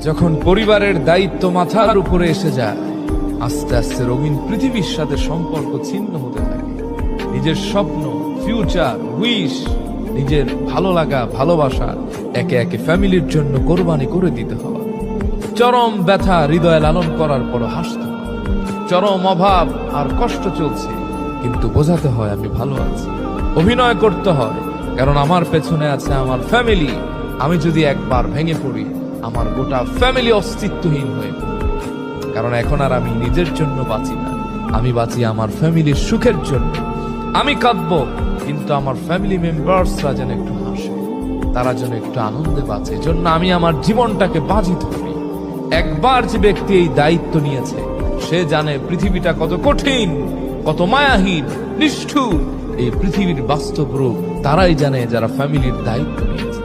যখন পরিবারের দায়িত্ব মাথার উপরে এসে যায়, আস্তে আস্তে রঙিন পৃথিবীর সাথে সম্পর্ক ছিন্ন হতে থাকে। নিজের স্বপ্ন, ফিউচার, উইশ, নিজের ভালো লাগা, ভালোবাসা একে একে ফ্যামিলির জন্য কোরবানি করে দিতে হয়। চরম ব্যথা হৃদয়ে লালন করার পর হাসতে হয়। চরম অভাব আর কষ্ট চলছে, কিন্তু বোঝাতে হয় আমি ভালো আছি। অভিনয় করতে হয়, কারণ আমার পেছনে আছে আমার ফ্যামিলি। আমি যদি একবার ভেঙে পড়ি, আমার গোটা ফ্যামিলি অস্তিত্বহীন হয়ে পড়বে। কারণ এখন আর আমি নিজের জন্য বাঁচি না, আমি বাঁচি আমার ফ্যামিলির সুখের জন্য। আমি কাঁদবো, কিন্তু আমার ফ্যামিলি মেম্বার্সরা যেন একটু হাসে, তারা যেন একটু আনন্দে বাঁচে, জন্য আমি আমার জীবনটাকে বাজি ধরি। একবার যে ব্যক্তি এই দায়িত্ব নিয়েছে, সে জানে পৃথিবীটা কত কঠিন, কত মায়াহীন, নিষ্ঠুর। এই পৃথিবীর বাস্তব রূপ তারাই জানে যারা ফ্যামিলির দায়িত্ব নিয়েছে।